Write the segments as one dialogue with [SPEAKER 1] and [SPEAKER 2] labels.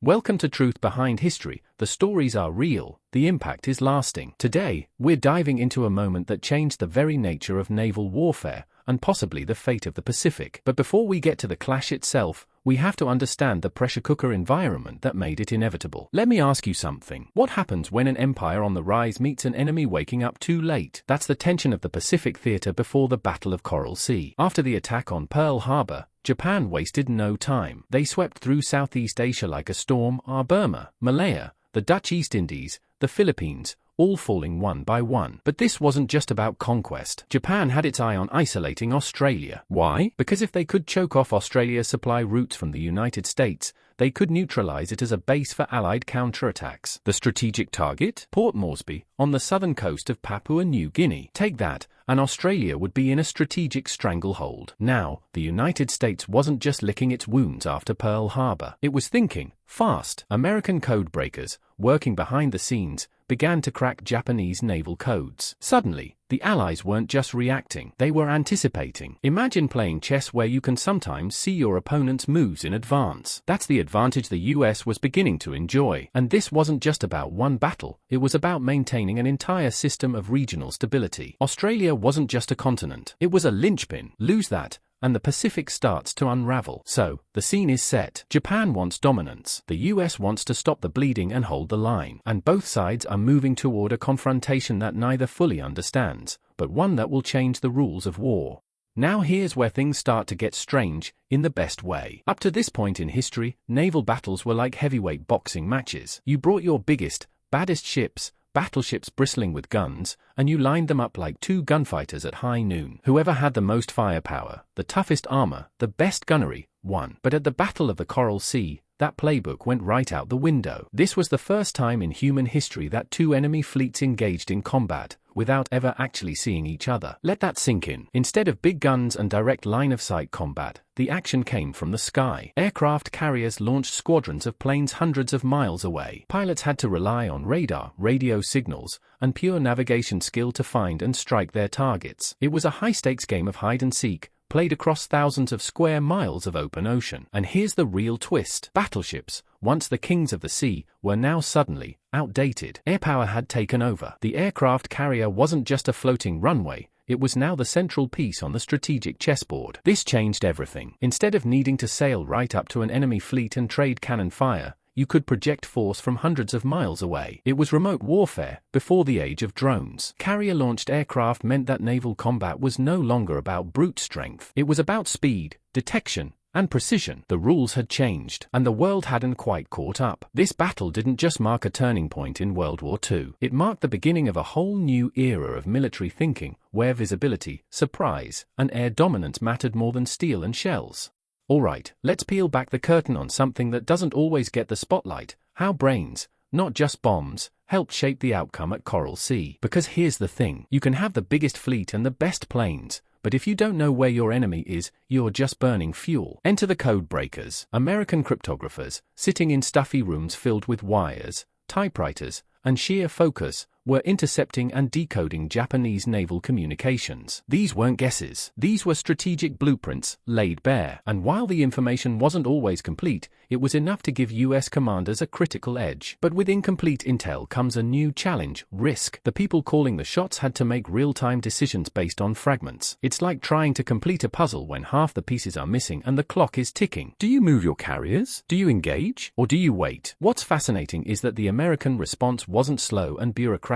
[SPEAKER 1] Welcome to Truth Behind History. The stories are real, the impact is lasting. Today, we're diving into a moment that changed the very nature of naval warfare, and possibly the fate of the Pacific. But before we get to the clash itself, we have to understand the pressure cooker environment that made it inevitable. Let me ask you something. What happens when an empire on the rise meets an enemy waking up too late? That's the tension of the Pacific theater before the Battle of Coral Sea. After the attack on Pearl Harbor, Japan wasted no time. They swept through Southeast Asia like a storm, Burma, Malaya, the Dutch East Indies, the Philippines, all falling one by one. But this wasn't just about conquest. Japan had its eye on isolating Australia. Why? Because if they could choke off Australia's supply routes from the United States, they could neutralize it as a base for Allied counterattacks. The strategic target? Port Moresby, on the southern coast of Papua New Guinea. Take that, and Australia would be in a strategic stranglehold. Now, the United States wasn't just licking its wounds after Pearl Harbor. It was thinking fast. American codebreakers, working behind the scenes, began to crack Japanese naval codes. Suddenly, the Allies weren't just reacting, they were anticipating. Imagine playing chess where you can sometimes see your opponent's moves in advance. That's the advantage the US was beginning to enjoy. And this wasn't just about one battle, it was about maintaining an entire system of regional stability. Australia wasn't just a continent, it was a linchpin. Lose that, and the Pacific starts to unravel. So, the scene is set. Japan wants dominance. The US wants to stop the bleeding and hold the line. And both sides are moving toward a confrontation that neither fully understands, but one that will change the rules of war. Now here's where things start to get strange, in the best way. Up to this point in history, naval battles were like heavyweight boxing matches. You brought your biggest, baddest ships, battleships bristling with guns, and you lined them up like two gunfighters at high noon. Whoever had the most firepower, the toughest armor, the best gunnery, won. But at the Battle of the Coral Sea, that playbook went right out the window. This was the first time in human history that two enemy fleets engaged in combat, without ever actually seeing each other. Let that sink in. Instead of big guns and direct line-of-sight combat, the action came from the sky. Aircraft carriers launched squadrons of planes hundreds of miles away. Pilots had to rely on radar, radio signals, and pure navigation skill to find and strike their targets. It was a high-stakes game of hide-and-seek, played across thousands of square miles of open ocean. And here's the real twist. Battleships, once the kings of the sea, were now suddenly outdated. Air power had taken over. The aircraft carrier wasn't just a floating runway, it was now the central piece on the strategic chessboard. This changed everything. Instead of needing to sail right up to an enemy fleet and trade cannon fire, you could project force from hundreds of miles away. It was remote warfare, before the age of drones. Carrier-launched aircraft meant that naval combat was no longer about brute strength. It was about speed, detection, and precision. The rules had changed, and the world hadn't quite caught up. This battle didn't just mark a turning point in World War II. It marked the beginning of a whole new era of military thinking, where visibility, surprise, and air dominance mattered more than steel and shells. Alright, let's peel back the curtain on something that doesn't always get the spotlight: how brains, not just bombs, helped shape the outcome at Coral Sea. Because here's the thing, you can have the biggest fleet and the best planes, but if you don't know where your enemy is, you're just burning fuel. Enter the codebreakers, American cryptographers, sitting in stuffy rooms filled with wires, typewriters, and sheer focus, were intercepting and decoding Japanese naval communications. These weren't guesses. These were strategic blueprints, laid bare. And while the information wasn't always complete, it was enough to give US commanders a critical edge. But with incomplete intel comes a new challenge: risk. The people calling the shots had to make real-time decisions based on fragments. It's like trying to complete a puzzle when half the pieces are missing and the clock is ticking. Do you move your carriers? Do you engage? Or do you wait? What's fascinating is that the American response wasn't slow and bureaucratic.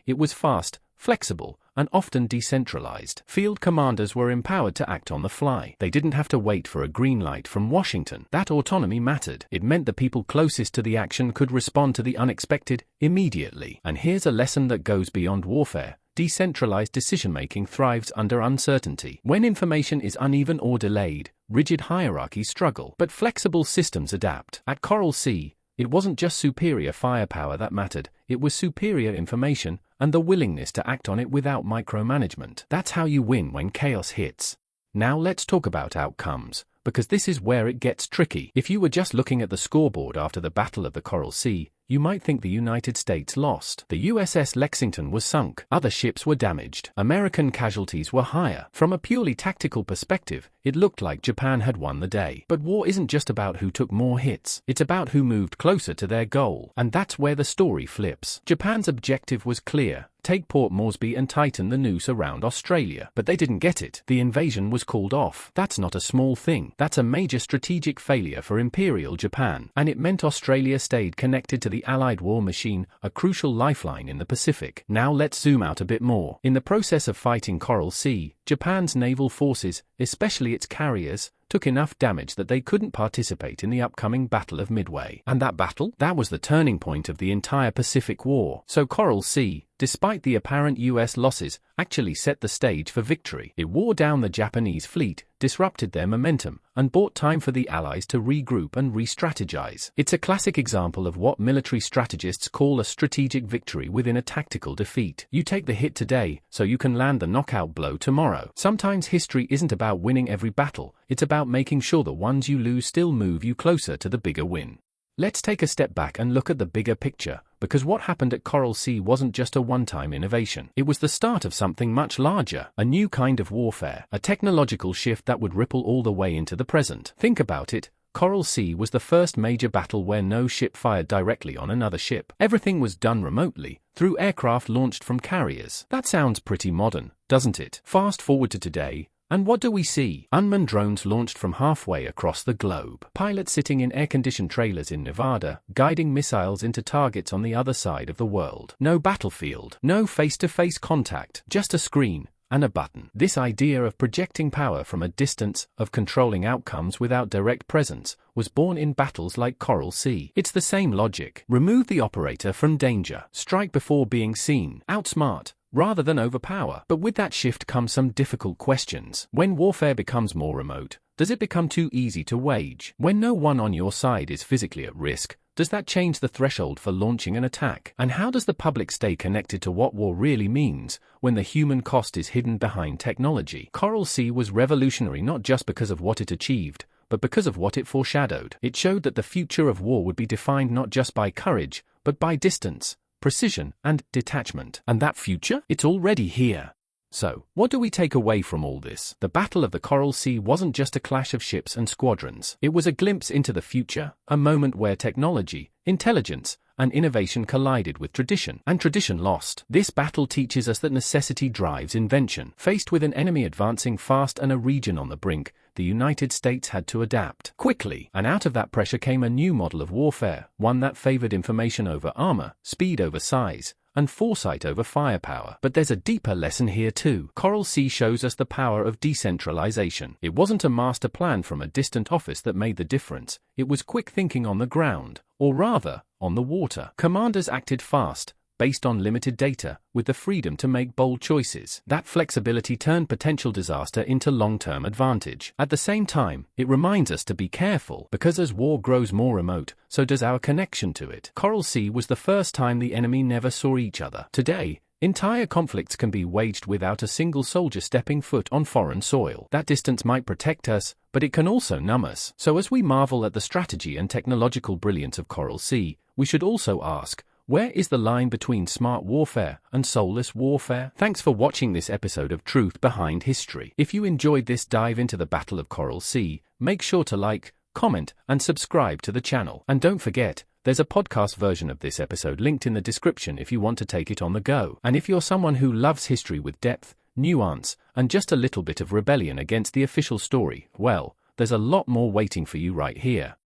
[SPEAKER 1] It was fast, flexible, and often decentralized. Field commanders were empowered to act on the fly. They didn't have to wait for a green light from Washington. That autonomy mattered. It meant the people closest to the action could respond to the unexpected immediately. And here's a lesson that goes beyond warfare: decentralized decision-making thrives under uncertainty. When information is uneven or delayed, rigid hierarchies struggle. But flexible systems adapt. At Coral Sea, it wasn't just superior firepower that mattered, it was superior information, and the willingness to act on it without micromanagement. That's how you win when chaos hits. Now let's talk about outcomes, because this is where it gets tricky. If you were just looking at the scoreboard after the Battle of the Coral Sea, you might think the United States lost. The USS Lexington was sunk. Other ships were damaged. American casualties were higher. From a purely tactical perspective, it looked like Japan had won the day. But war isn't just about who took more hits. It's about who moved closer to their goal. And that's where the story flips. Japan's objective was clear. Take Port Moresby and tighten the noose around Australia. But they didn't get it. The invasion was called off. That's not a small thing. That's a major strategic failure for Imperial Japan. And it meant Australia stayed connected to the Allied war machine, a crucial lifeline in the Pacific. Now let's zoom out a bit more. In the process of fighting Coral Sea, Japan's naval forces, especially its carriers, took enough damage that they couldn't participate in the upcoming Battle of Midway. And that battle? That was the turning point of the entire Pacific War. So Coral Sea, despite the apparent US losses, actually set the stage for victory. It wore down the Japanese fleet, disrupted their momentum, and bought time for the Allies to regroup and re-strategize. It's a classic example of what military strategists call a strategic victory within a tactical defeat. You take the hit today, so you can land the knockout blow tomorrow. Sometimes history isn't about winning every battle, it's about making sure the ones you lose still move you closer to the bigger win. Let's take a step back and look at the bigger picture, because what happened at Coral Sea wasn't just a one-time innovation. It was the start of something much larger, a new kind of warfare, a technological shift that would ripple all the way into the present. Think about it. Coral Sea was the first major battle where no ship fired directly on another ship. Everything was done remotely, through aircraft launched from carriers. That sounds pretty modern, doesn't it? Fast forward to today, and what do we see? Unmanned drones launched from halfway across the globe. Pilots sitting in air-conditioned trailers in Nevada, guiding missiles into targets on the other side of the world. No battlefield, no face-to-face contact, just a screen and a button. This idea of projecting power from a distance, of controlling outcomes without direct presence, was born in battles like Coral Sea. It's the same logic. Remove the operator from danger. Strike before being seen. Outsmart, rather than overpower. But with that shift come some difficult questions. When warfare becomes more remote, does it become too easy to wage? When no one on your side is physically at risk, does that change the threshold for launching an attack? And how does the public stay connected to what war really means when the human cost is hidden behind technology? Coral Sea was revolutionary not just because of what it achieved, but because of what it foreshadowed. It showed that the future of war would be defined not just by courage, but by distance, precision, and detachment. And that future? It's already here. So, what do we take away from all this? The Battle of the Coral Sea wasn't just a clash of ships and squadrons. It was a glimpse into the future, a moment where technology, intelligence, and innovation collided with tradition, and tradition lost. This battle teaches us that necessity drives invention. Faced with an enemy advancing fast and a region on the brink, the United States had to adapt quickly. And out of that pressure came a new model of warfare, one that favored information over armor, speed over size, and foresight over firepower. But there's a deeper lesson here too. Coral Sea shows us the power of decentralization. It wasn't a master plan from a distant office that made the difference. It was quick thinking on the ground, or rather, on the water. Commanders acted fast, based on limited data, with the freedom to make bold choices. That flexibility turned potential disaster into long-term advantage. At the same time, it reminds us to be careful, because as war grows more remote, so does our connection to it. Coral Sea was the first time the enemy never saw each other. Today, entire conflicts can be waged without a single soldier stepping foot on foreign soil. That distance might protect us, but it can also numb us. So as we marvel at the strategy and technological brilliance of Coral Sea, we should also ask, where is the line between smart warfare and soulless warfare? Thanks for watching this episode of Truth Behind History. If you enjoyed this dive into the Battle of Coral Sea, make sure to like, comment, and subscribe to the channel. And don't forget, there's a podcast version of this episode linked in the description if you want to take it on the go. And if you're someone who loves history with depth, nuance, and just a little bit of rebellion against the official story, well, there's a lot more waiting for you right here.